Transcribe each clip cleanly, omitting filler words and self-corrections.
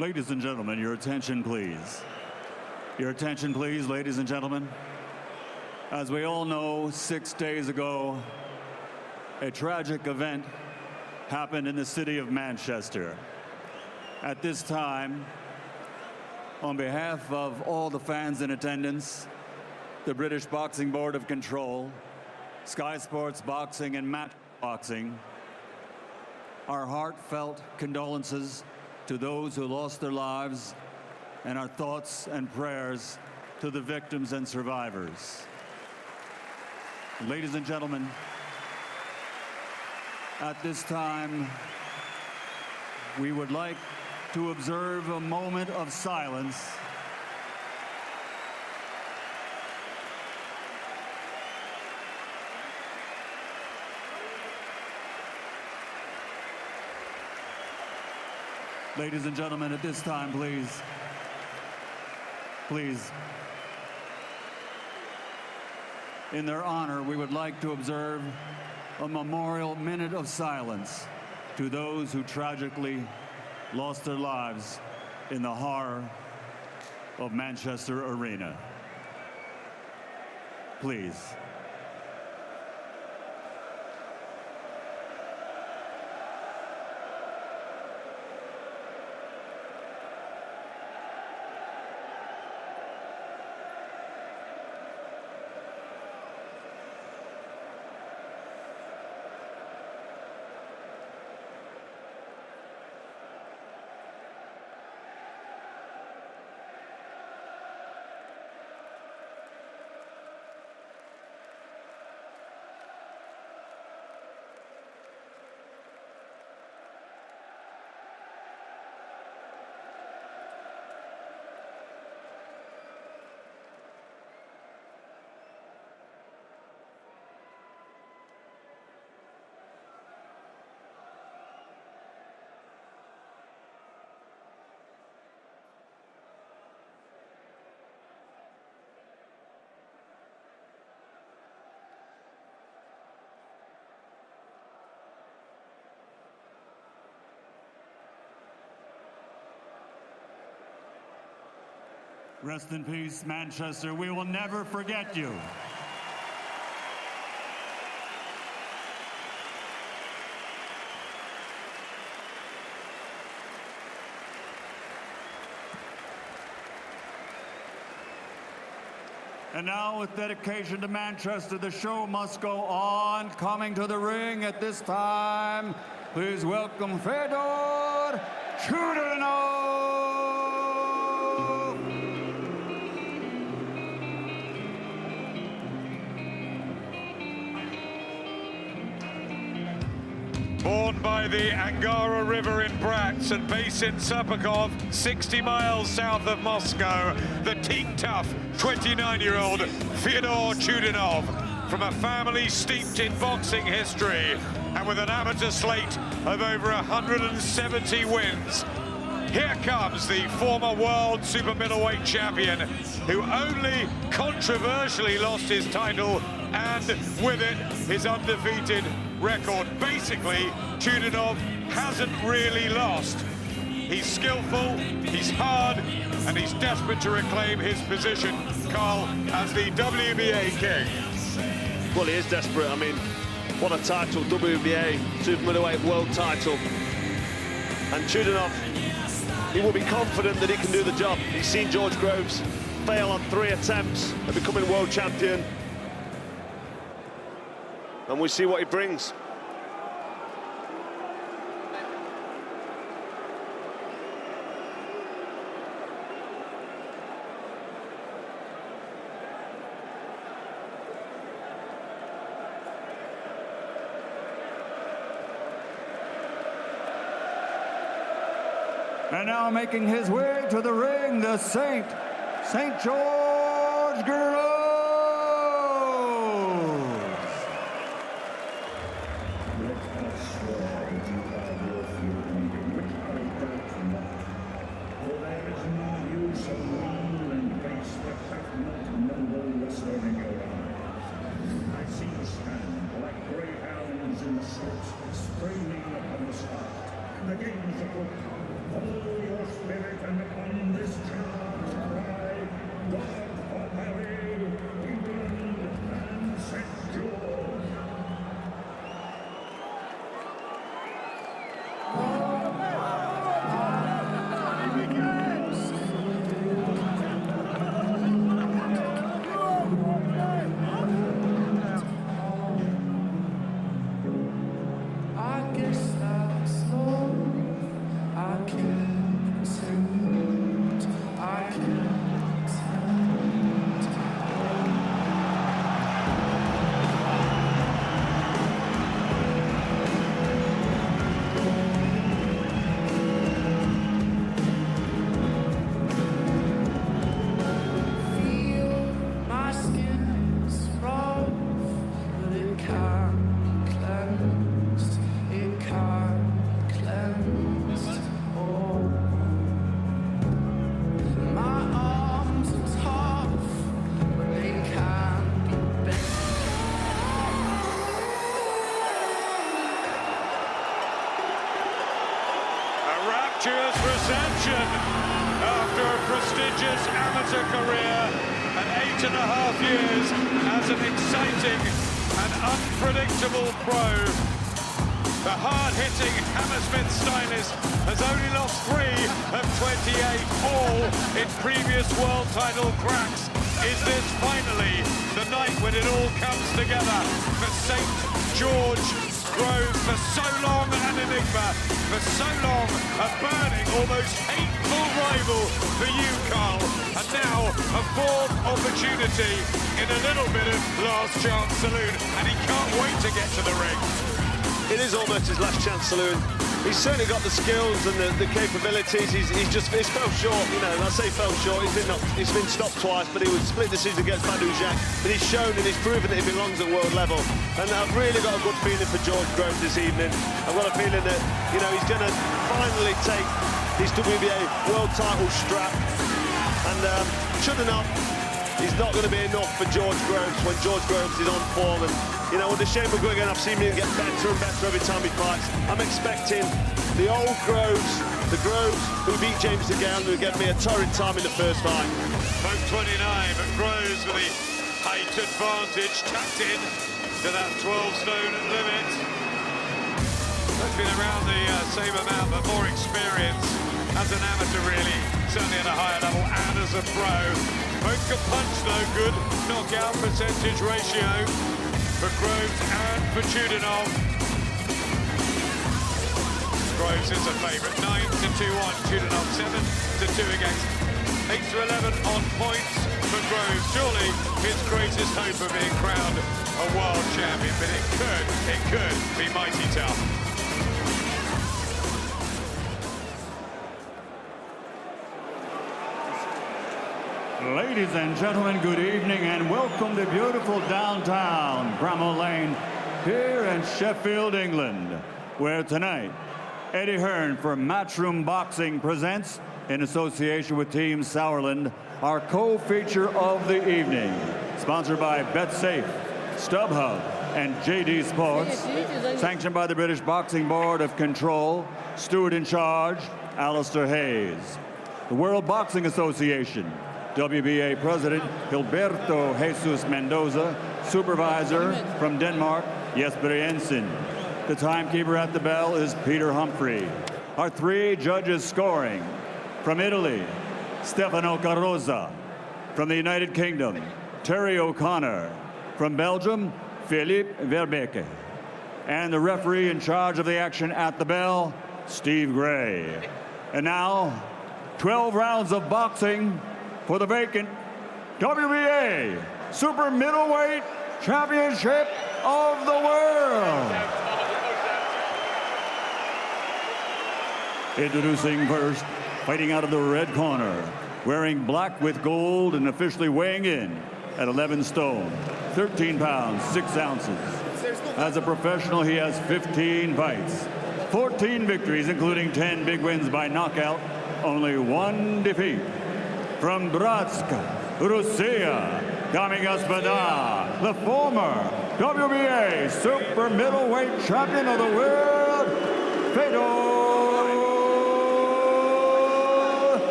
Ladies and gentlemen, your attention, please. Your attention, please, ladies and gentlemen. As we all know, 6 days ago, a tragic event happened in the city of Manchester. At this time, on behalf of all the fans in attendance, the British Boxing Board of Control, Sky Sports Boxing and Match Boxing, our heartfelt condolences to those who lost their lives, and our thoughts and prayers to the victims and survivors. Ladies and gentlemen, at this time, we would like to observe a moment of silence Ladies and gentlemen, at this time, please. In their honor, we would like to observe a memorial minute of silence to those who tragically lost their lives in the horror of Manchester Arena. Please. Rest in peace, Manchester. We will never forget you. And now, with dedication to Manchester, the show must go on. Coming to the ring at this time, please welcome Fyodor Chudinov. Born by the Angara River in Bratsk and based in Sapakov, 60 miles south of Moscow, the teak-tough 29-year-old Fyodor Chudinov, from a family steeped in boxing history and with an amateur slate of over 170 wins. Here comes the former world super middleweight champion, who only controversially lost his title and with it his undefeated record. Basically, Chudinov hasn't really lost. He's skillful, he's hard, and he's desperate to reclaim his position, Carl, as the WBA king. Well, he is desperate. I mean, what a title, WBA super middleweight world title. And Chudinov, he will be confident that he can do the job. He's seen George Groves fail on 3 attempts at becoming world champion. And we see what he brings. And now making his way to the ring, the St. George Groves. The games of Rapturous reception after a prestigious amateur career and 8.5 years as an exciting and unpredictable pro. The hard-hitting Hammersmith stylist has only lost 3 of 28, all in previous world title cracks. Is this finally the night when it all comes together for St. George Groves? For so long an enigma, for so long a burning, almost hateful rival for you, Carl, and now a fourth opportunity in a little bit of last chance saloon, and he can't wait to get to the ring. It is almost his last chance saloon. He's certainly got the skills and the capabilities. He's fell short, you know. I say fell short. He's been stopped twice, but he would split decision against Badou-Jacques. But he's shown and he's proven that he belongs at world level. And I've really got a good feeling for George Groves this evening. I've got a feeling that, you know, he's going to finally take his WBA world title strap. And should enough, it's not going to be enough for George Groves when George Groves is on form. And, you know, with the Shane McGuigan, I've seen him get better and better every time he fights. I'm expecting the old Groves, the Groves who beat James DeGale, who gave me a torrid time in the first fight. Both 29, but Groves with the height advantage, tapped in to that 12-stone limit. They've been around the same amount, but more experience as an amateur, really, certainly at a higher level, and as a pro. Both can punch, though. Good knockout percentage ratio for Groves and for Chudinov. Groves is a favourite, 9-2-1. Chudinov 7-2 against 8-11 on points for Groves. Surely his greatest hope of being crowned a world champion, but it could be mighty tough. Ladies and gentlemen, good evening and welcome to beautiful downtown Bramall Lane here in Sheffield, England, where tonight Eddie Hearn from Matchroom Boxing presents, in association with Team Sauerland, our co-feature of the evening, sponsored by BetSafe, StubHub, and JD Sports, sanctioned by the British Boxing Board of Control, steward in charge, Alistair Hayes. The World Boxing Association, WBA President Gilberto Jesus Mendoza, supervisor from Denmark, Jesper Jensen. The timekeeper at the bell is Peter Humphrey. Our 3 judges scoring: from Italy, Stefano Carrozza; from the United Kingdom, Terry O'Connor; from Belgium, Philippe Verbeke; and the referee in charge of the action at the bell, Steve Gray. And now, 12 rounds of boxing for the vacant WBA Super Middleweight Championship of the World. Introducing first, fighting out of the red corner, wearing black with gold and officially weighing in at 11 stone, 13 pounds, 6 ounces. As a professional, he has 15 fights, 14 victories, including 10 big wins by knockout, only 1 defeat. From Bratsk, Russia, Dami Gospoda, the former WBA Super Middleweight Champion of the World, Fedor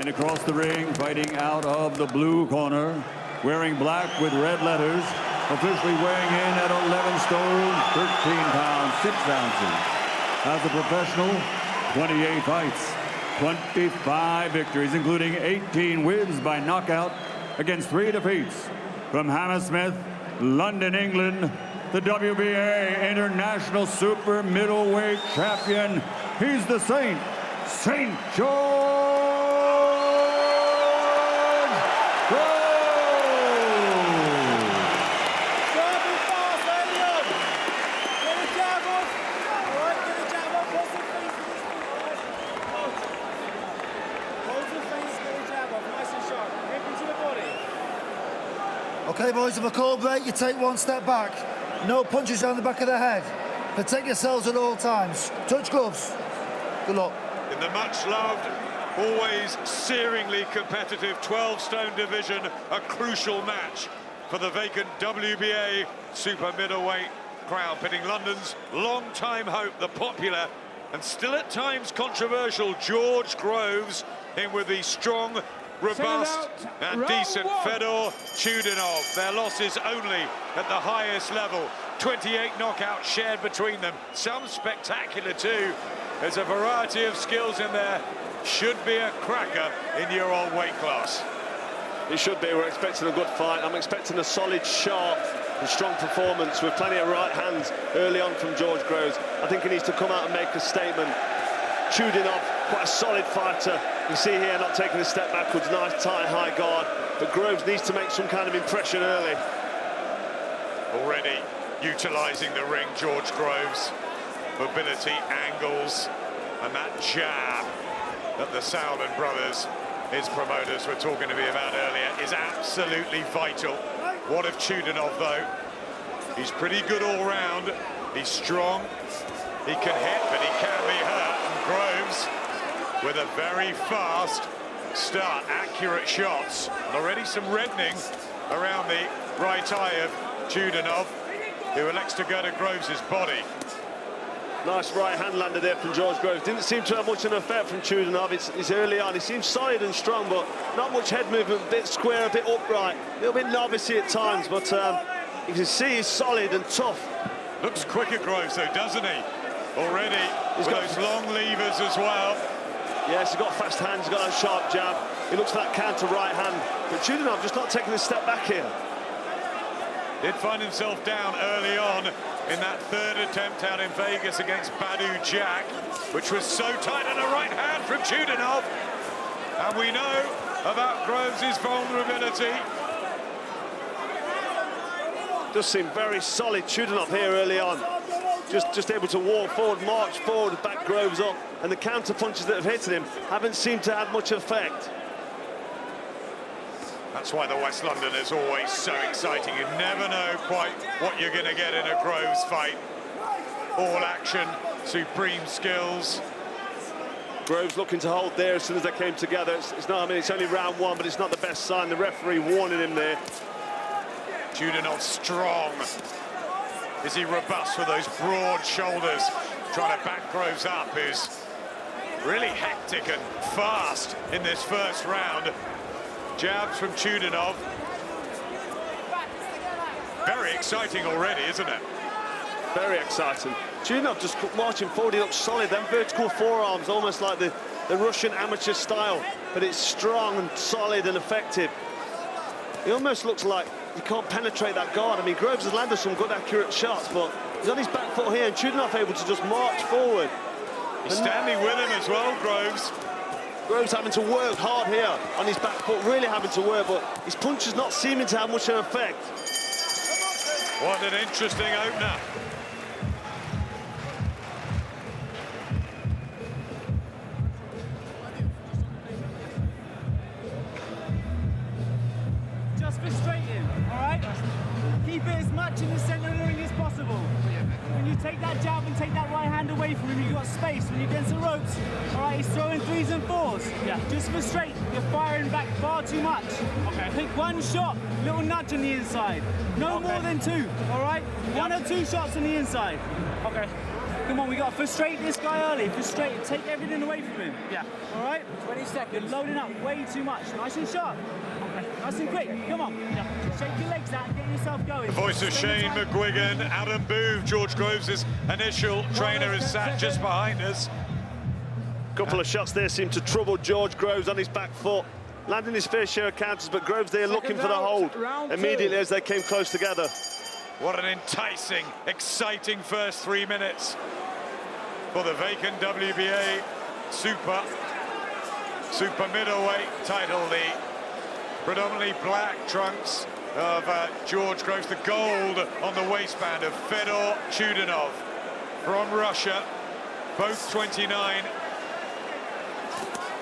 And across the ring, fighting out of the blue corner, wearing black with red letters, officially weighing in at 11 stone, 13 pounds, 6 ounces. As a professional, 28 fights, 25 victories, including 18 wins by knockout against 3 defeats. From Hammersmith, London, England, the WBA International Super Middleweight Champion. He's the Saint, St. George Okay, boys, if I call break, you take 1 step back. No punches down the back of the head. Protect yourselves at all times. Touch gloves. Good luck. In the much-loved, always searingly competitive 12-stone division, a crucial match for the vacant WBA super middleweight crown, pitting London's long-time hope, the popular and still at times controversial George Groves, in with the strong, robust and decent Fedor Chudinov. Their losses only at the highest level. 28 knockouts shared between them. Some spectacular too. There's a variety of skills in there. Should be a cracker in your old weight class. It should be. We're expecting a good fight. I'm expecting a solid, sharp and strong performance with plenty of right hands early on from George Groves. I think he needs to come out and make a statement. Chudinov, quite a solid fighter. You see here, not taking a step backwards, nice, tight, high guard. But Groves needs to make some kind of impression early. Already utilising the ring, George Groves. Mobility, angles, and that jab that the Soudan brothers, his promoters, were talking to me about earlier, is absolutely vital. What of Chudinov, though? He's pretty good all round. He's strong. He can hit, but he can be hurt. And Groves, with a very fast start, accurate shots. And already some reddening around the right eye of Chudinov, who elects to go to Groves' body. Nice right hand landed there from George Groves. Didn't seem to have much of an effect from Chudinov. It's early on. He seems solid and strong, but not much head movement. A bit square, a bit upright, a little bit novice-y at times, but you can see he's solid and tough. Looks quick at Groves, though, doesn't he? Already, he's got those long levers as well. Yes, he's got fast hands, he's got a sharp jab. He looks for that counter right hand. But Chudinov just not taking a step back here. Did find himself down early on in that third attempt out in Vegas against Badu Jack, which was so tight, and a right hand from Chudinov. And we know about Groves' vulnerability. Does seem very solid, Chudinov here early on. Just able to walk forward, march forward, back Groves up, and the counter punches that have hit him haven't seemed to have much effect. That's why the West London is always so exciting. You never know quite what you're going to get in a Groves fight. All action, supreme skills. Groves looking to hold there as soon as they came together. It's not, I mean, it's only round 1, but it's not the best sign. The referee warning him there. Chudinov strong. Is he robust with those broad shoulders? Trying to back Groves up, who's really hectic and fast in this first round. Jabs from Chudinov. Very exciting already, isn't it? Very exciting. Chudinov just marching forward, he looks solid. Them vertical forearms, almost like the Russian amateur style, but it's strong and solid and effective. He almost looks like he can't penetrate that guard. I mean, Groves has landed some good, accurate shots, but he's on his back foot here, and Chudinov able to just march forward. He's standing with him as well, Groves. Groves having to work hard here on his back foot, really having to work, but his punch is not seeming to have much of an effect. What an interesting opener. Just frustrate him, all right? Keep it as much in the centre of the ring as possible. When you take that jab and take that right hand away from him, you've got space. When you're against the ropes, all right, he's throwing 3s and 4s. Yeah. Just frustrate. You're firing back far too much. Okay. Pick one shot, little nudge on the inside. No more than 2, all right? 1 or 2 shots on the inside. Okay. Come on, we got to frustrate this guy early. Frustrate, take everything away from him. Yeah. All right? 20 seconds. You're loading up way too much. Nice and sharp. Okay. Nice and quick. Come on. Yeah. Shake your legs out and get yourself going. The voice of Shane McGuigan, Adam Booth, George Groves' initial trainer, is sat just behind us. Couple of shots there seem to trouble George Groves on his back foot, landing his fair share of counters, but Groves there looking for the hold immediately as they came close together. What an enticing, exciting first 3 minutes for the vacant WBA super middleweight title. The predominantly black trunks of George Groves, the gold on the waistband of Fedor Chudanov from Russia, both 29.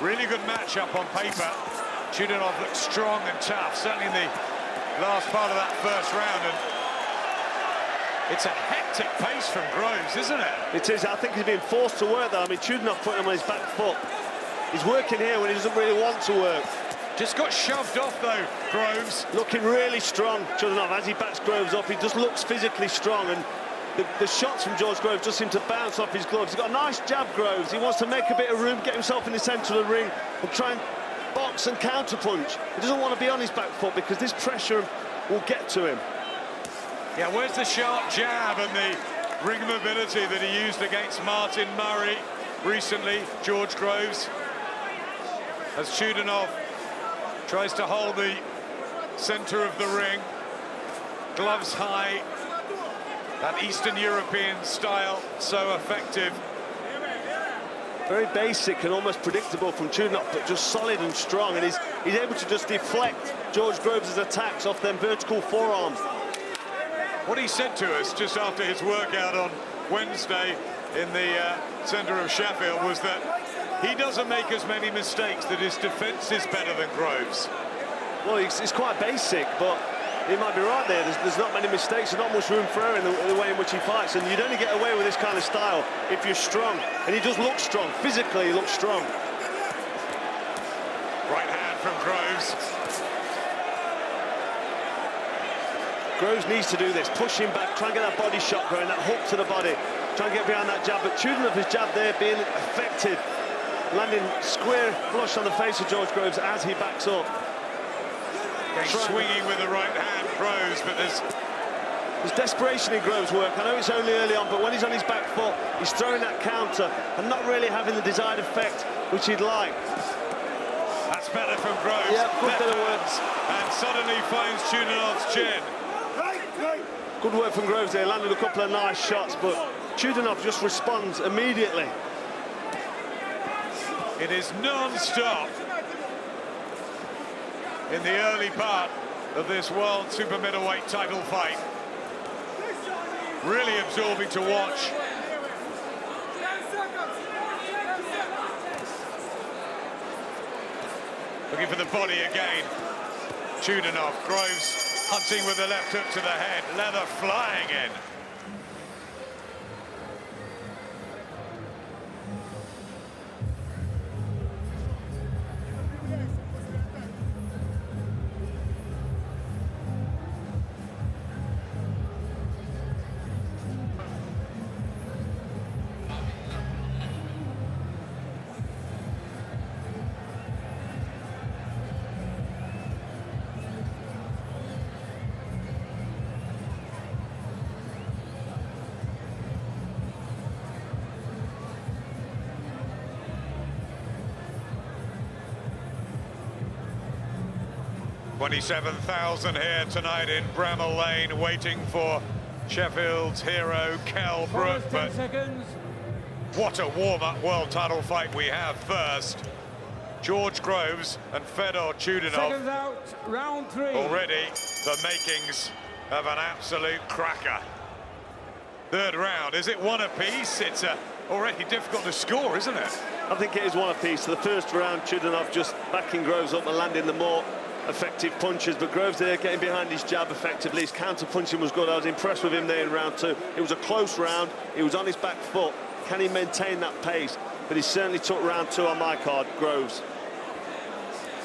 Really good matchup on paper. Chudanov looks strong and tough, certainly in the last part of that first round. And it's a hectic pace from Groves, isn't it? It is. I think he's being forced to work there. I mean, Chudanov put him on his back foot. He's working here when he doesn't really want to work. Just got shoved off, though, Groves. Looking really strong, Chudanov, as he backs Groves up. He just looks physically strong, and the shots from George Groves just seem to bounce off his gloves. He's got a nice jab, Groves. He wants to make a bit of room, get himself in the centre of the ring and try and box and counter-punch. He doesn't want to be on his back foot because this pressure will get to him. Yeah, where's the sharp jab and the ring mobility that he used against Martin Murray recently, George Groves? As Chudanov tries to hold the centre of the ring, gloves high, that Eastern European style, so effective. Very basic and almost predictable from Chudanov, but just solid and strong, and he's able to just deflect George Groves' attacks off them vertical forearms. What he said to us just after his workout on Wednesday in the centre of Sheffield was that he doesn't make as many mistakes, that his defence is better than Groves. Well, it's quite basic, but he might be right there. There's not many mistakes, there's not much room for error in the way in which he fights, and you'd only get away with this kind of style if you're strong, and he does look strong. Physically, he looks strong. Right hand from Groves. Groves needs to do this, push him back, try and get that body shot going, that hook to the body, try and get behind that jab, but Chudanov, his jab there being effective, landing square flush on the face of George Groves as he backs up. Swinging with the right hand, Groves, but there's desperation in Groves' work. I know it's only early on, but when he's on his back foot, he's throwing that counter and not really having the desired effect which he'd like. That's better from Groves. Yeah, good bit of work. And suddenly finds Chudanov's chin. Good work from Groves there, landed a couple of nice shots, but Chudanov just responds immediately. It is non-stop in the early part of this world super middleweight title fight. Really absorbing to watch. Looking for the body again. Chudanov, Groves hunting with the left hook to the head, leather flying in. $27,000 here tonight in Bramall Lane, waiting for Sheffield's hero, Kell Brook. But what a warm-up world title fight we have first. George Groves and Fedor Chudanov. Seconds out, round 3. Already the makings of an absolute cracker. Third round, is it one apiece? It's already difficult to score, isn't it? I think it is one apiece. The first round, Chudanov just backing Groves up and landing the more effective punches, but Groves there getting behind his jab effectively. His counter-punching was good. I was impressed with him there in round 2. It was a close round. He was on his back foot. Can he maintain that pace? But he certainly took round 2 on my card, Groves.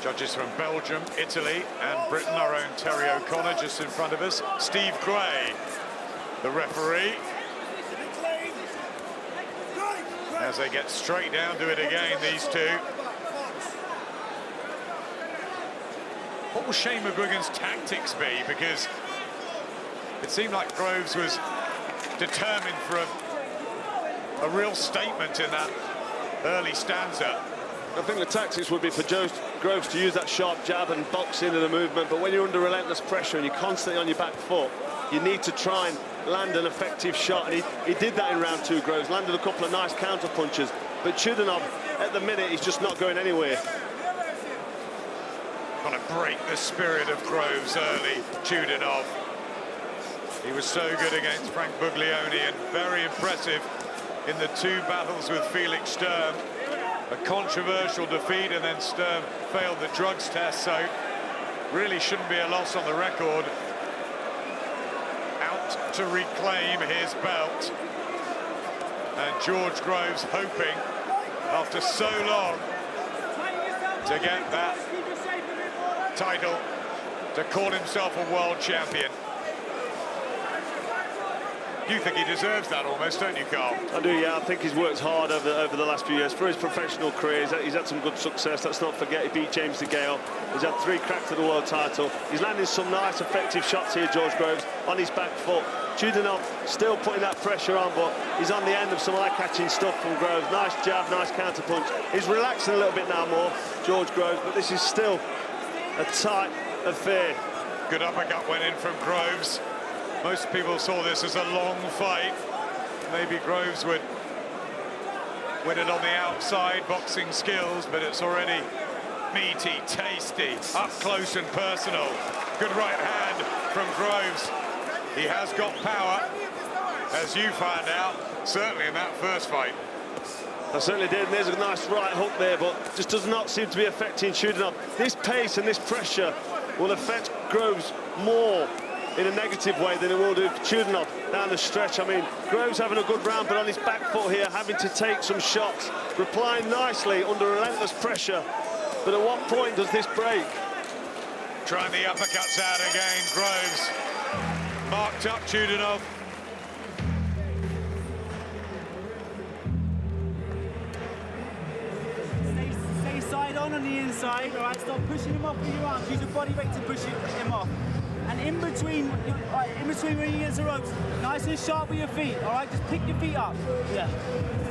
Judges from Belgium, Italy and Britain, our own Terry O'Connor just in front of us. Steve Gray, the referee. as they get straight down to it again, these two. What will Shane McGuigan's tactics be? Because it seemed like Groves was determined for a real statement in that early stanza. I think the tactics would be for Groves to use that sharp jab and box into the movement, but when you're under relentless pressure and you're constantly on your back foot, you need to try and land an effective shot, and he did that in round 2. Groves landed a couple of nice counter punches, but Chudanov at the minute he's just not going anywhere. Got to break the spirit of Groves early, Chudanov. He was so good against Frank Buglioni and very impressive in the 2 battles with Felix Sturm. A controversial defeat, and then Sturm failed the drugs test, so really shouldn't be a loss on the record. Out to reclaim his belt. And George Groves hoping, after so long, to get that title, to call himself a world champion. You think he deserves that almost, don't you, Carl? I do, yeah. I think he's worked hard over the last few years for his professional career. He's had some good success. Let's not forget he beat James DeGale. He's had 3 cracks at the world title. He's landing some nice, effective shots here, George Groves, on his back foot. Chudanov still putting that pressure on, but he's on the end of some eye-catching stuff from Groves. Nice jab, nice counter-punch. He's relaxing a little bit now more, George Groves, but this is still a tight affair. Good uppercut went in from Groves. Most people saw this as a long fight. Maybe Groves would win it on the outside, boxing skills, but it's already meaty, tasty, up close and personal. Good right hand from Groves. He has got power, as you found out, certainly in that first fight. I certainly did, and there's a nice right hook there, but just does not seem to be affecting Chudanov. This pace and this pressure will affect Groves more in a negative way than it will do Chudanov down the stretch. I mean, Groves having a good round, but on his back foot here, having to take some shots, replying nicely under relentless pressure. But at what point does this break? Trying the uppercuts out again, Groves. Marked up Chudanov. Stay side on the inside, all right? Stop pushing him off with your arms. Use your body weight to push him off. And in between when you get the ropes, nice and sharp with your feet, all right? Just pick your feet up. Yeah.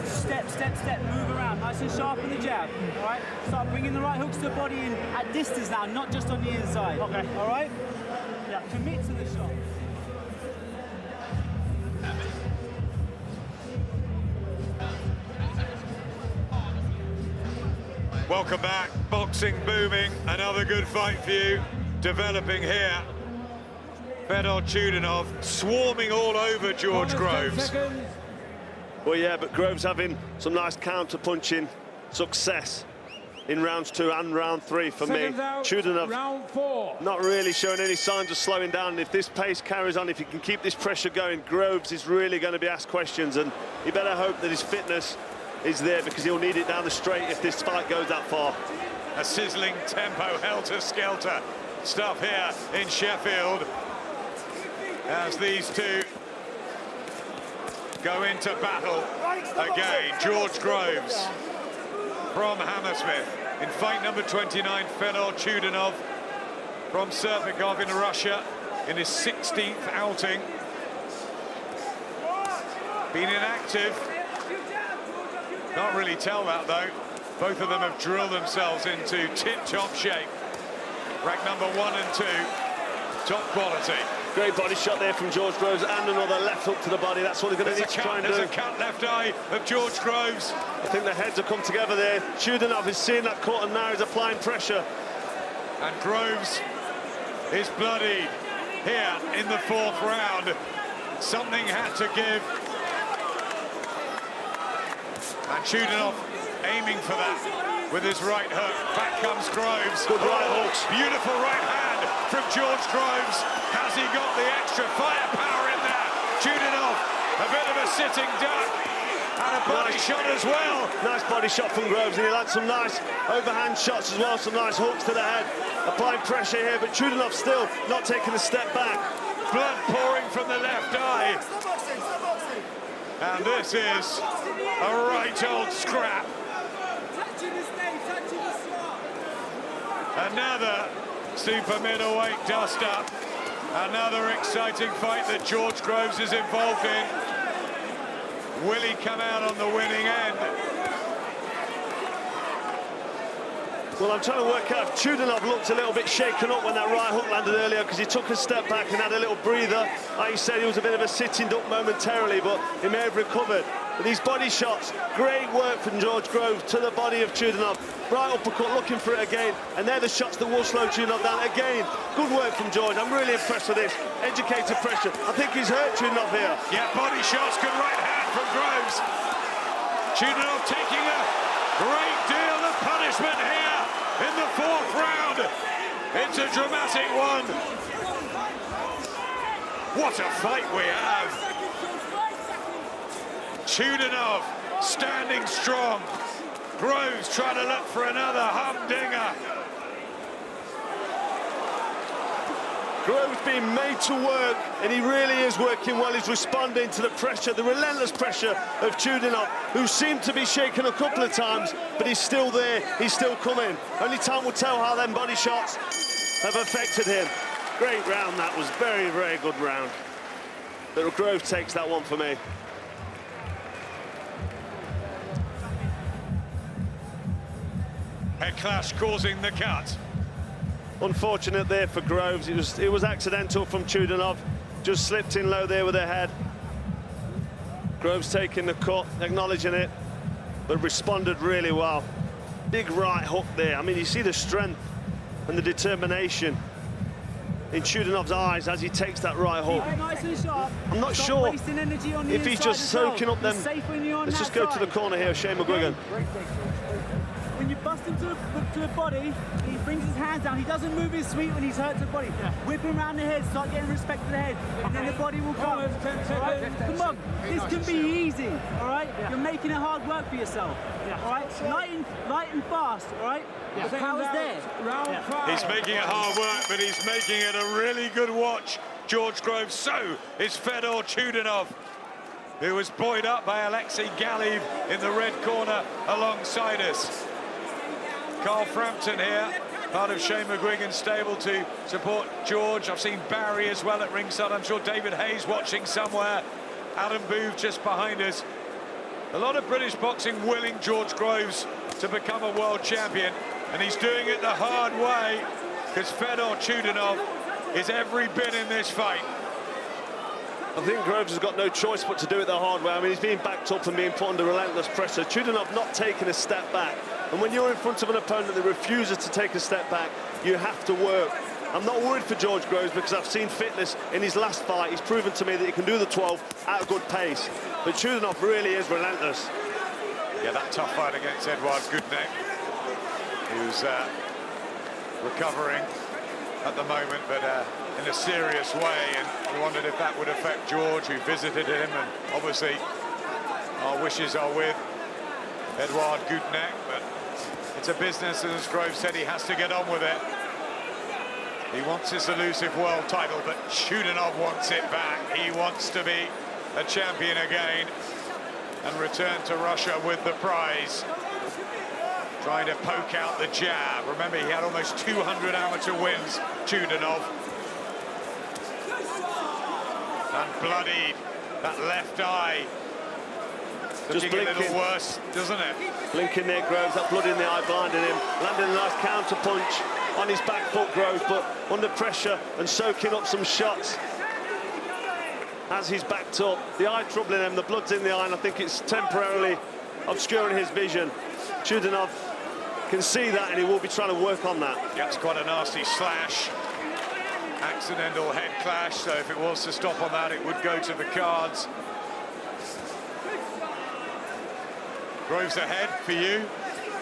Step, step, step, move around. Nice and sharp on the jab, all right? Start bringing the right hooks to the body in at distance now, not just on the inside. Okay. All right? Yeah. Commit to the shot. Welcome back. Boxing booming. Another good fight for you. Developing here. Fedor Chudanov swarming all over George Groves. Well, yeah, but Groves having some nice counter-punching success in rounds 2 and round 3 for me. Chudanov round 4. not really showing any signs of slowing down. If this pace carries on, if he can keep this pressure going, Groves is really going to be asked questions, and he better hope that his fitness is there, because he'll need it down the straight if this fight goes that far. A sizzling tempo, helter-skelter stuff here in Sheffield, as these two go into battle again. George Groves from Hammersmith in fight number 29. Fedor Chudanov from Serpikov in Russia in his 16th outing. Been inactive. Can't really tell that, though. Both of them have drilled themselves into tip-top shape. Rack number 1 and 2, top quality. Great body shot there from George Groves, and another left hook to the body. That's what he's going to need to try and do. There's a cut left eye of George Groves. I think the heads have come together there. Chudanov is seeing that cut, and now he's applying pressure. And Groves is bloodied here in the 4th round. Something had to give. And Chudanov aiming for that with his right hook. Back comes Groves. Good right hooks. Beautiful right hand from George Groves. Has he got the extra firepower in there? Chudanov, a bit of a sitting duck. And a body shot as well. Nice body shot from Groves, and he'll add some nice overhand shots as well, some nice hooks to the head. Applying pressure here, but Chudanov still not taking a step back. Blood pouring from the left eye. And this is a right old scrap. Another super middleweight dust-up. Another exciting fight that George Groves is involved in. Will he come out on the winning end? Well, I'm trying to work out if Chudinov looked a little bit shaken up when that right hook landed earlier, because he took a step back and had a little breather. Like you said, he was a bit of a sitting duck momentarily, but he may have recovered. But these body shots, great work from George Groves to the body of Chudinov. Right uppercut, looking for it again, and they're the shots that will slow Chudinov down again. Good work from George. I'm really impressed with this. Educated pressure. I think he's hurt Chudinov here. Yeah, body shots, good right hand from Groves. Chudinov taking a great deal of punishment here in the 4th round. It's a dramatic one. What a fight we have. Chudinov standing strong. Groves trying to look for another humdinger. Groves being made to work, and he really is working well. He's responding to the pressure, the relentless pressure of Chudinov, who seemed to be shaken a couple of times, but he's still there, he's still coming. Only time will tell how them body shots have affected him. Great round, that was very, very good round. But Groves takes that one for me. Head clash causing the cut. Unfortunate there for Groves. It was accidental from Chudinov. Just slipped in low there with her head. Groves taking the cut, acknowledging it, but responded really well. Big right hook there. I mean, you see the strength and the determination in Chudinov's eyes as he takes that right hook. Nice and sharp. I'm not sure if he's just soaking up them. Let's just go to the corner here, Shane McGuigan. When you bust him to the body, he brings his hands down. He doesn't move his sweep when he's hurt to the body. Yeah. Whip him around the head, start getting respect to the head, and then the body will come. Right? Come on, this can be easy, all right? Yeah. You're making it hard work for yourself, all right? Light and fast, all right? Yeah. The power's there. He's making it hard work, but he's making it a really good watch, George Groves. So is Fedor Chudinov, who was buoyed up by Alexei Galiv in the red corner alongside us. Carl Frampton here, part of Shane McGuigan's stable to support George. I've seen Barry as well at ringside. I'm sure David Hayes watching somewhere. Adam Booth just behind us. A lot of British boxing willing George Groves to become a world champion, and he's doing it the hard way, because Fedor Chudinov is every bit in this fight. I think Groves has got no choice but to do it the hard way. I mean, he's being backed up and being put under relentless pressure. Chudinov not taking a step back. And when you're in front of an opponent that refuses to take a step back, you have to work. I'm not worried for George Groves, because I've seen fitness in his last fight. He's proven to me that he can do the 12 at a good pace. But Chudinov really is relentless. Yeah, that tough fight against Edouard Goodneck, who's recovering at the moment, but in a serious way. And we wondered if that would affect George, who visited him. And obviously, our wishes are with Edouard Goodneck, but it's a business, and as Groves said, he has to get on with it. He wants this elusive world title, but Chudinov wants it back. He wants to be a champion again and return to Russia with the prize. Trying to poke out the jab. Remember, he had almost 200 amateur wins, Chudinov. And bloodied that left eye. Just looking blinking. a little worse, doesn't it? Blinking there, Groves, that blood in the eye blinding him. Landing a nice counter punch on his back foot, Groves, but under pressure and soaking up some shots as he's backed up. The eye troubling him, the blood's in the eye, and I think it's temporarily obscuring his vision. Chudinov can see that, and he will be trying to work on that. Yeah, it's quite a nasty slash. Accidental head clash, so if it was to stop on that, it would go to the cards. Groves ahead for you.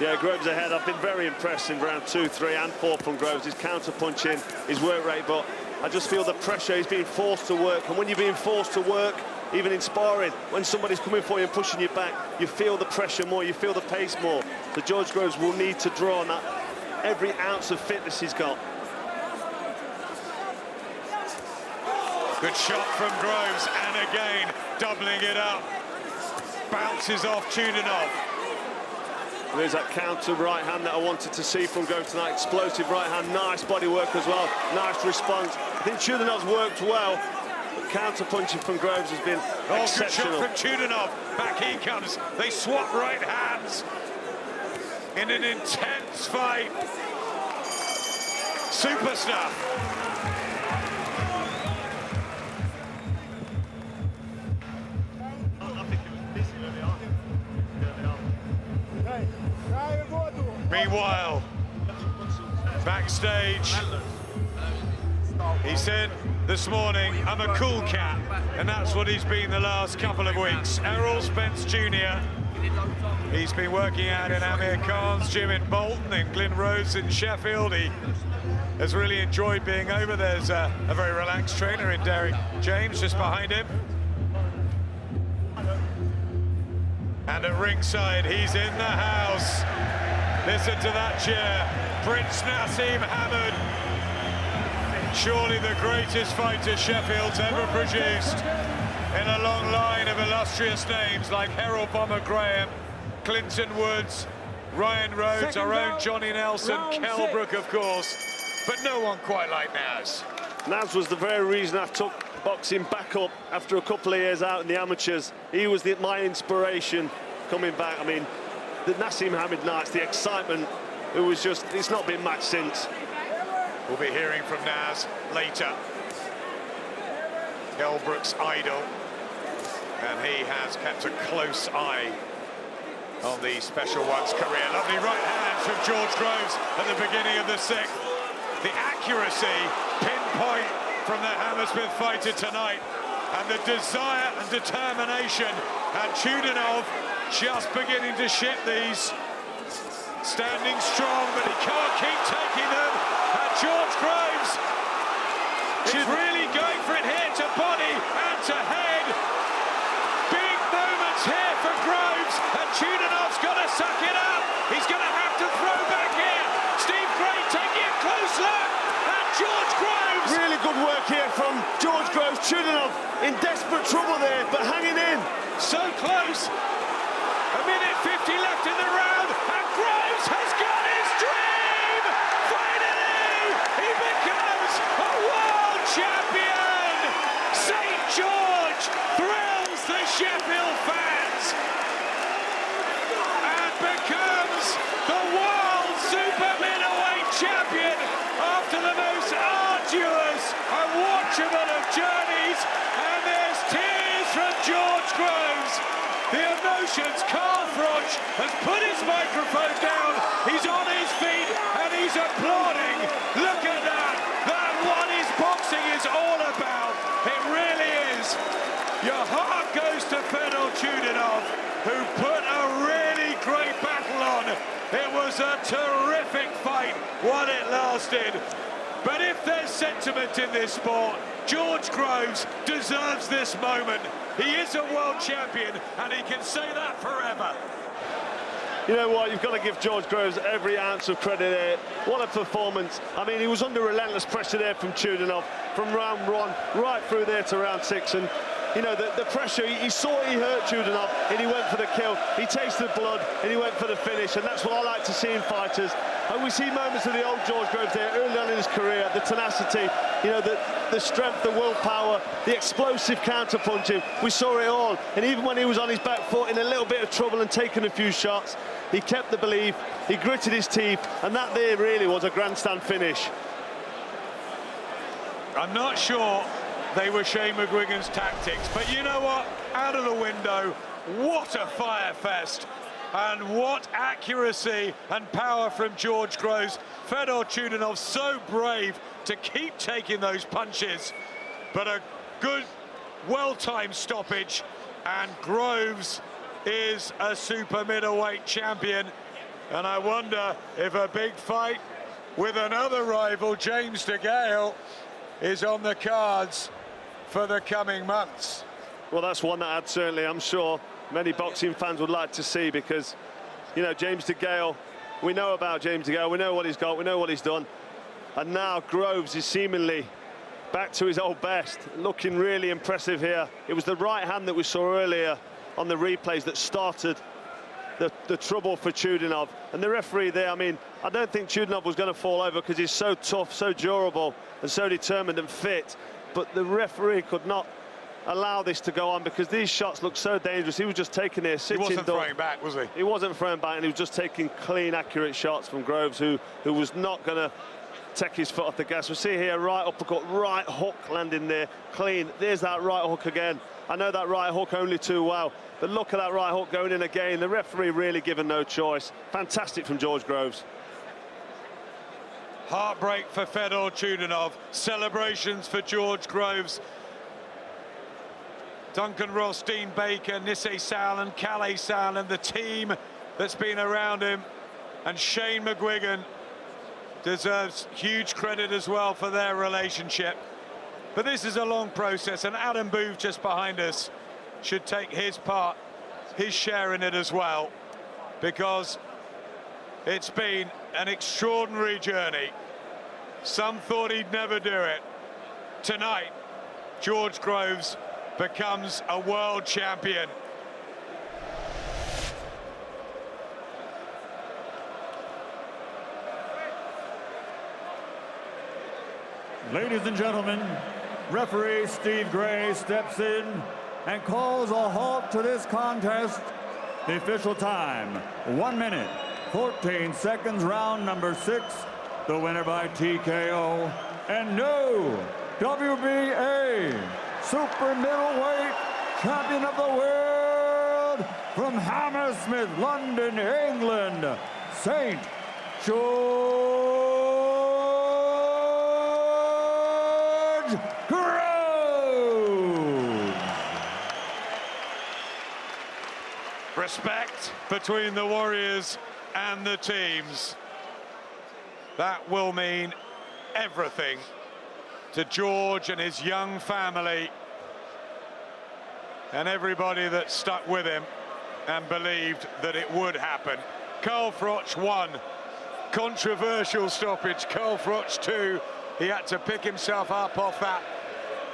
Yeah, Groves ahead. I've been very impressed in round 2, 3 and 4 from Groves. His counter punching, his work rate, but I just feel the pressure. He's being forced to work, and when you're being forced to work, even in sparring, when somebody's coming for you and pushing you back, you feel the pressure more, you feel the pace more. So George Groves will need to draw on that every ounce of fitness he's got. Good shot from Groves, and again doubling it up. bounces off Chudinov. There's that counter right hand that I wanted to see from Grove tonight. Explosive right hand, nice body work as well, nice response. I think Chudinov's worked well, but counter punching from Groves has been exceptional. Good shot from Chudinov. Back he comes. They swap right hands in an intense fight. Super stuff. Meanwhile, backstage, he said this morning, I'm a cool cat, and that's what he's been the last couple of weeks. Errol Spence Jr., he's been working out in Amir Khan's gym in Bolton, in Glyn Rose in Sheffield. He has really enjoyed being over. There's a very relaxed trainer in Derek James just behind him. And at ringside, he's in the house. Listen to that cheer. Prince Nassim Hamad. Surely the greatest fighter Sheffield's ever produced, in a long line of illustrious names like Harold Bomber Graham, Clinton Woods, Ryan Rhodes, our own Johnny Nelson, Kell Brook, of course, but no one quite like Naz. Naz was the very reason I took boxing back up after a couple of years out in the amateurs. He was my inspiration coming back. I mean, the Nassim Hamad nights, the excitement, it was just, it's not been matched since. We'll be hearing from Naz later. Kell Brook's idol, and he has kept a close eye on the Special One's career. Lovely right hand from George Groves at the beginning of the sixth. The accuracy, pinpoint from the Hammersmith fighter tonight, and the desire and determination, and Chudinov just beginning to ship these. Standing strong, but he can't keep taking them. And George Groves is really going for it here, to body and to head. Big moments here for Groves, and Chudinov's got to suck it up. He's going to have to throw back here. Steve Gray taking a close look, and George Groves. Really good work here from George Groves. Chudinov in desperate trouble there, but hanging in. So close. A minute 50 left in the round, and Groves has got his dream! Finally, he becomes a world champion! St. George thrills the Sheffield fans and becomes the world super middleweight champion after the most arduous and watchable of journeys, and there's tears from George Groves. The emotions. Carl Froch has put his microphone down. He's on his feet and he's applauding. Look at that. That's what his boxing is all about. It really is. Your heart goes to Fedor Chudinov, who put a really great battle on. It was a terrific fight while it lasted. But if there's sentiment in this sport, George Groves deserves this moment. He is a world champion, and he can say that forever. You know what, you've got to give George Groves every ounce of credit there. What a performance. I mean, he was under relentless pressure there from Chudinov, from round one right through there to round six. And, you know, the pressure, he saw he hurt Chudinov, and he went for the kill. He tasted blood, and he went for the finish. And that's what I like to see in fighters. And we see moments of the old George Groves there early on in his career, the tenacity, you know, the strength, the willpower, the explosive counter-punching. We saw it all. And even when he was on his back foot in a little bit of trouble and taking a few shots, he kept the belief, he gritted his teeth, and that there really was a grandstand finish. I'm not sure they were Shane McGuigan's tactics, but you know what? Out of the window, what a fire fest. And what accuracy and power from George Groves. Fedor Chudinov so brave to keep taking those punches, but a good, well-timed stoppage, and Groves is a super middleweight champion. And I wonder if a big fight with another rival, James DeGale, is on the cards for the coming months. Well, that's one that I'd certainly, I'm sure, many boxing fans would like to see, because, you know, James DeGale, we know about James DeGale, we know what he's got, we know what he's done. And now Groves is seemingly back to his old best, looking really impressive here. It was the right hand that we saw earlier on the replays that started the trouble for Chudinov. And the referee there, I mean, I don't think Chudinov was going to fall over because he's so tough, so durable, and so determined and fit. But the referee could not allow this to go on because these shots look so dangerous. He was just taking it, sitting. He wasn't throwing back, was he? He wasn't throwing back, and he was just taking clean, accurate shots from Groves, who was not going to take his foot off the gas. We see here right uppercut, right hook landing there, clean. There's that right hook again. I know that right hook only too well, but look at that right hook going in again. The referee really given no choice. Fantastic from George Groves. Heartbreak for Fedor Chudinov. Celebrations for George Groves. Duncan Ross, Dean Baker, Nisse Sal and Calais Sal and the team that's been around him. And Shane McGuigan deserves huge credit as well for their relationship. But this is a long process, and Adam Booth just behind us should take his part, his share in it as well, because it's been an extraordinary journey. Some thought he'd never do it. Tonight, George Groves becomes a world champion. Ladies and gentlemen, referee Steve Gray steps in and calls a halt to this contest. The official time, 1 minute, 14 seconds, round number 6. The winner by TKO and new WBA super middleweight champion of the world from Hammersmith, London, England, St. George Groves. Respect between the Warriors and the teams. That will mean everything to George and his young family and everybody that stuck with him and believed that it would happen. Carl Froch won. Controversial stoppage. Carl Froch 2. He had to pick himself up off that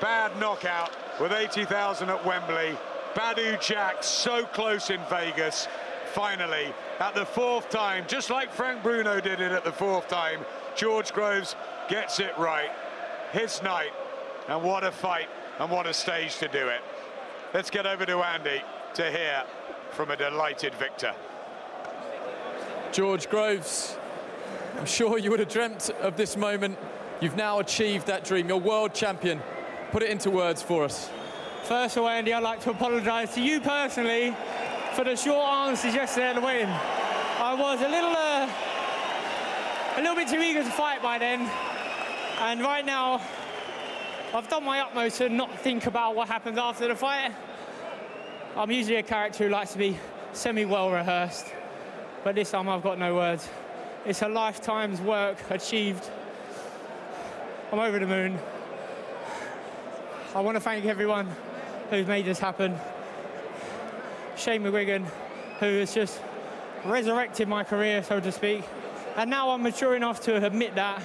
bad knockout with 80,000 at Wembley. Badou Jack so close in Vegas. Finally, at the 4th time, just like Frank Bruno did it at the 4th time, George Groves gets it right. His night, and what a fight, and what a stage to do it. Let's get over to Andy to hear from a delighted victor. George Groves, I'm sure you would have dreamt of this moment. You've now achieved that dream. You're world champion. Put it into words for us. First of all, Andy, I'd like to apologise to you personally for the short answers yesterday at the weigh-in. I was a little bit too eager to fight by then, and right now I've done my utmost to not think about what happens after the fight. I'm usually a character who likes to be semi-well rehearsed, but this time I've got no words. It's a lifetime's work achieved. I'm over the moon. I want to thank everyone who's made this happen. Shane McGuigan, who has just resurrected my career, so to speak. And now I'm mature enough to admit that,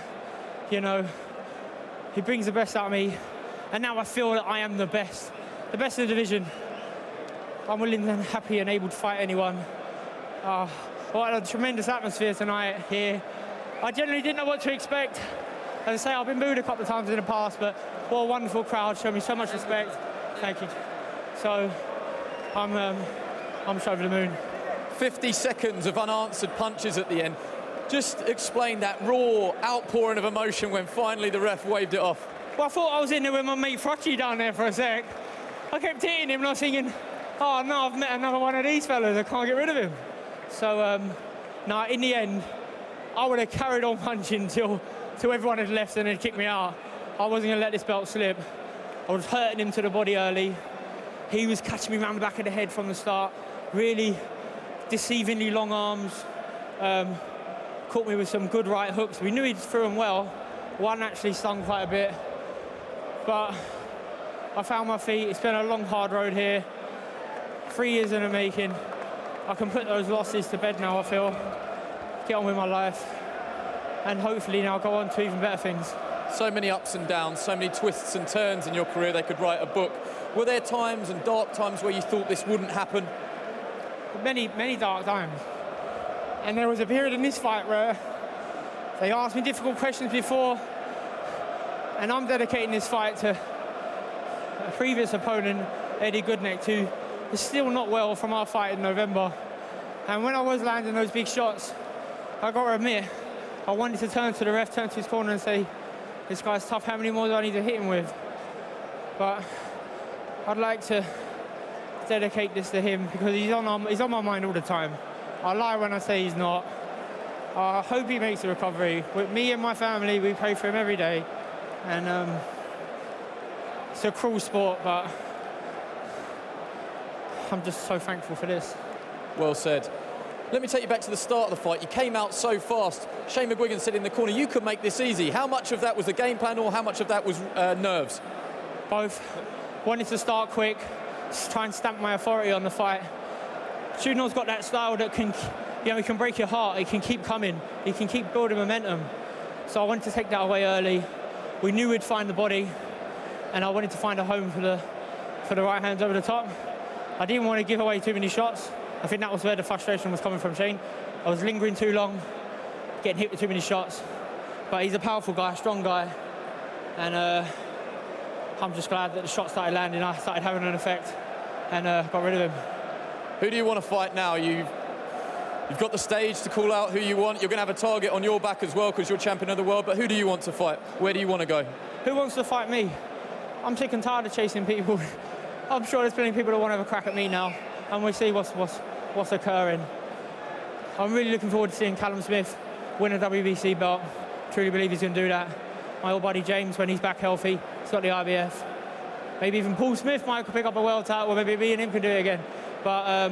you know, he brings the best out of me. And now I feel that I am the best of the division. I'm willing and happy and able to fight anyone. What a tremendous atmosphere tonight here. I generally didn't know what to expect. As I say, I've been booed a couple of times in the past, but what a wonderful crowd, showed me so much respect. Thank you. So, I'm over the moon. 50 seconds of unanswered punches at the end. Just explain that raw outpouring of emotion when finally the ref waved it off. Well, I thought I was in there with my mate Frotchy down there for a sec. I kept hitting him and I was thinking, oh no, I've met another one of these fellas, I can't get rid of him. So, no, in the end, I would have carried on punching till everyone had left and had kicked me out. I wasn't gonna let this belt slip. I was hurting him to the body early. He was catching me around the back of the head from the start. Really deceivingly long arms. Caught me with some good right hooks. We knew he threw them well. One actually stung quite a bit. But I found my feet. It's been a long, hard road here. 3 years in the making. I can put those losses to bed now, I feel. Get on with my life. And hopefully now go on to even better things. So many ups and downs, so many twists and turns in your career, they could write a book. Were there times and dark times where you thought this wouldn't happen? Many dark times. And there was a period in this fight where they asked me difficult questions before, and I'm dedicating this fight to a previous opponent, Eddie Goodneck, who is still not well from our fight in November. And when I was landing those big shots, I got to admit, I wanted to turn to the ref, turn to his corner and say, this guy's tough, how many more do I need to hit him with? But I'd like to dedicate this to him because he's on my mind all the time. I lie when I say he's not. I hope he makes a recovery. With me and my family, we pray for him every day. And it's a cruel sport, but I'm just so thankful for this. Well said. Let me take you back to the start of the fight. You came out so fast. Shane McGuigan said in the corner, you could make this easy. How much of that was the game plan or how much of that was nerves? Both. Wanted to start quick, try and stamp my authority on the fight. Chudinov's got that style that can, he can break your heart. He can keep coming. He can keep building momentum. So I wanted to take that away early. We knew we'd find the body, and I wanted to find a home for the right hands over the top. I didn't want to give away too many shots. I think that was where the frustration was coming from Shane. I was lingering too long, getting hit with too many shots. But he's a powerful guy, strong guy. And I'm just glad that the shot started landing. I started having an effect and got rid of him. Who do you want to fight now? You've got the stage to call out who you want. You're going to have a target on your back as well because you're champion of the world. But who do you want to fight? Where do you want to go? Who wants to fight me? I'm sick and tired of chasing people. I'm sure there's plenty of people that want to have a crack at me now. And we'll see what's occurring. I'm really looking forward to seeing Callum Smith win a WBC belt. Truly believe he's going to do that. My old buddy James, when he's back healthy, he's got the IBF. Maybe even Paul Smith might pick up a world title, or maybe me and him can do it again. But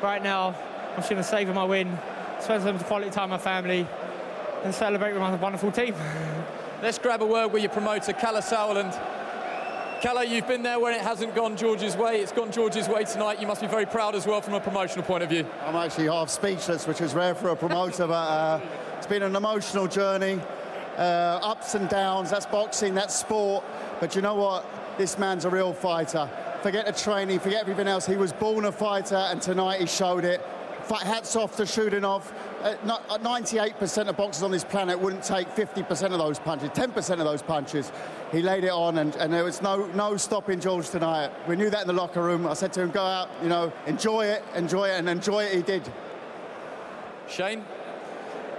right now, I'm just going to savour my win, spend some quality time with my family, and celebrate with my wonderful team. Let's grab a word with your promoter, Kalle Sauerland. Kalle, you've been there when it hasn't gone George's way. It's gone George's way tonight. You must be very proud as well from a promotional point of view. I'm actually half speechless, which is rare for a promoter, but it's been an emotional journey. Ups and downs, that's boxing, that's sport. But you know what? This man's a real fighter. Forget the training, forget everything else. He was born a fighter, and tonight he showed it. Hats off to Chudinov. 98% of boxers on this planet wouldn't take 50% of those punches, 10% of those punches. He laid it on, and there was no stopping George tonight. We knew that in the locker room. I said to him, go out, enjoy it, and enjoy it he did. Shane,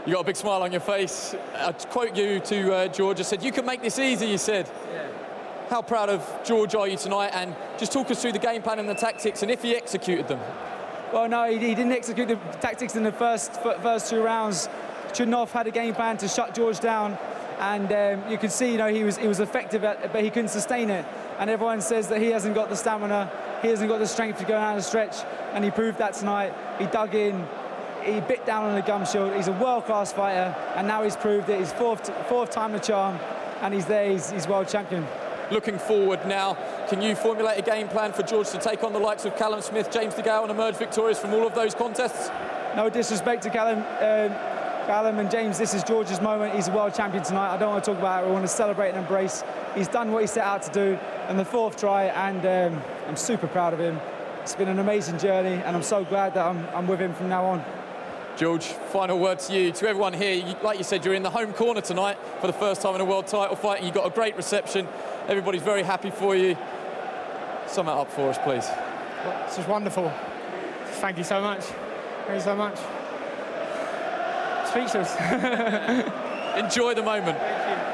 you got a big smile on your face. I quote you to George. I said, you can make this easy, you said. Yeah. How proud of George are you tonight? And just talk us through the game plan and the tactics, and if he executed them. Well, no, he didn't execute the tactics in the first two rounds. Chudinov had a game plan to shut George down, and you could see, he was effective, but he couldn't sustain it. And everyone says that he hasn't got the stamina, he hasn't got the strength to go down the stretch, and he proved that tonight. He dug in, he bit down on the gum shield. He's a world-class fighter, and now he's proved it. He's fourth time the charm, and he's there. He's world champion. Looking forward now, can you formulate a game plan for George to take on the likes of Callum Smith, James DeGale, and emerge victorious from all of those contests? No disrespect to Callum and James, this is George's moment. He's a world champion tonight. I don't want to talk about it. I want to celebrate and embrace. He's done what he set out to do in the fourth try, and I'm super proud of him. It's been an amazing journey, and I'm so glad that I'm with him from now on. George, final word to you, to everyone here. Like you said, you're in the home corner tonight for the first time in a world title fight, and you got a great reception. Everybody's very happy for you. Sum it up for us, please. Well, it's just wonderful. Thank you so much. Thank you so much. Speechless. Enjoy the moment. Thank you.